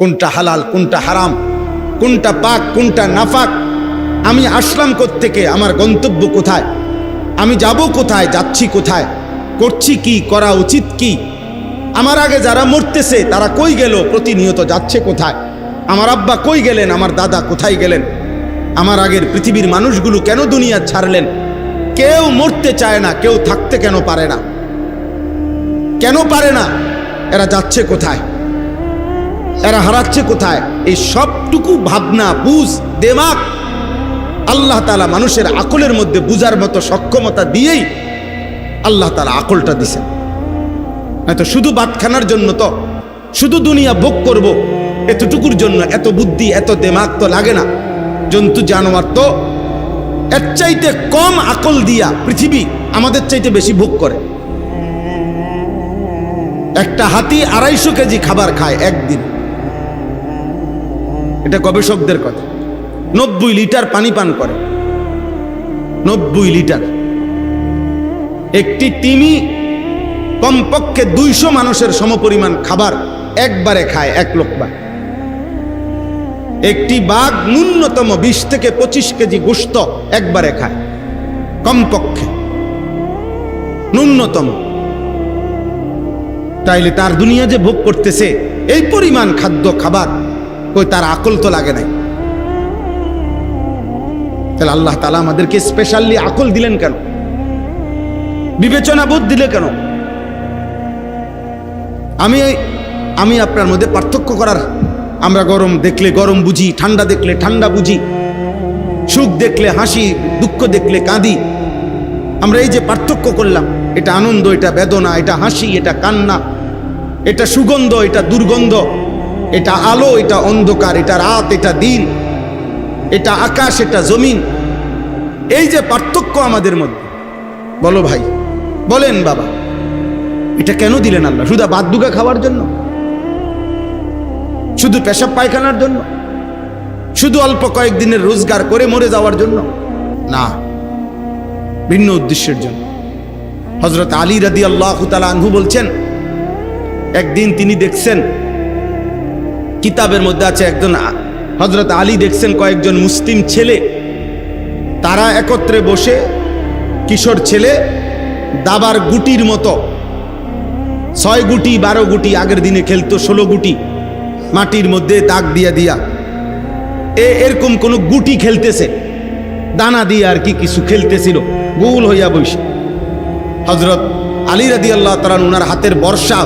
কোনটা হালাল কোনটা হারাম, কোনটা পাক কোনটা নাফাক, আমি আসলাম কোত্থেকে, আমার গন্তব্য কোথায়, আমি যাব কোথায়, যাচ্ছি কোথায়, করছি কি, করা উচিত কি, আমার আগে যারা মরতেছে তারা কই গেল, প্রতিনিয়ত যাচ্ছে কোথায়, আমার আব্বা কই গেলেন, আমার দাদা কোথায় গেলেন, আমার আগের পৃথিবীর মানুষগুলো কেন দুনিয়া ছাড়লেন। কেউ মরতে চায় না, কেউ থাকতে কেন পারে না, কেন পারে না, এরা যাচ্ছে কোথায়, এরা হারাচ্ছে কোথায়। এই সবটুকু ভাবনা বুঝ দেমাগ আল্লাহ তাআলা মানুষের আকলের মধ্যে বুঝার মতো সক্ষমতা দিয়েই আল্লাহ তাআলা আকলটা দিছেন। হয়তো শুধু বাতখানার জন্য তো, শুধু দুনিয়া ভোগ করব এতটুকুর জন্য এত বুদ্ধি এত দেমাগ তো লাগে না। জন্তু জানোয়ার তো এর চাইতে কম আকল দিয়া পৃথিবী আমাদের চাইতে বেশি ভোগ করে। একটা হাতি 250 কেজি খাবার খায় একদিন, এটা গবেষকদের কথা। 90 লিটার পানি পান করে, 90 লিটার। একটি তিমি কমপক্ষে 200 মানুষের সমপরিমাণ খাবার একবারে খায়, এক লোকবার। একটি বাঘ ন্যূনতম 20 থেকে 25 কেজি গোশত একবারে খায়, কমপক্ষে ন্যূনতম। তাইলে তার দুনিয়া যে ভোগ করতেছে এই পরিমাণ খাদ্য খাবার, কই তার আকল তো লাগে নাই। তাহলে আল্লাহ তাআলা আমাদেরকে স্পেশালি আকল দিলেন কেন, বিবেচনা বোধ দিলে কেন? আমি আপনার মধ্যে পার্থক্য করার, আমরা গরম দেখলে গরম বুঝি, ঠান্ডা দেখলে ঠান্ডা বুঝি, সুখ দেখলে হাসি, দুঃখ দেখলে কাঁদি। আমরা এই যে পার্থক্য করলাম, এটা আনন্দ, এটা বেদনা, এটা হাসি, এটা কান্না, এটা সুগন্ধ, এটা দুর্গন্ধ, এটা আলো, এটা অন্ধকার, এটা রাত, এটা দিন, এটা আকাশ, এটা জমিন। এই যে পার্থক্য আমাদের মধ্যে, বলো ভাই, বলেন বাবা, এটা কেন দিলেন আল্লাহ? শুধু ভাত দুগা খাওয়ার জন্য? শুধু পেশাব পায়খানার জন্য? শুধু অল্প কয়েকদিনের রোজগার করে মরে যাওয়ার জন্য? না, ভিন্ন উদ্দেশ্যের জন্য। হযরত আলী রাদিয়াল্লাহু তাআলা আনহু বলছেন, একদিন তিনি দেখছেন, কিতাবের মধ্যে আছে, একজন হযরত আলী দেখছেন কয়েকজন মুসলিম ছেলে, তারা একত্রে বসে, কিশোর ছেলে দাবার গুটির মতো 6 গুটি 12 গুটি, আগের দিনে খেলতো 16 গুটি, মাটির মধ্যে দাগ দিয়া দিয়া এরকম কোন গুটি খেলতেছে, দানা দিয়ে আর কি কিছু খেলতেছিল, গোল হইয়া বসে। হযরত আলী রাদিয়াল্লাহু তাআলা ওনার হাতের বর্ষা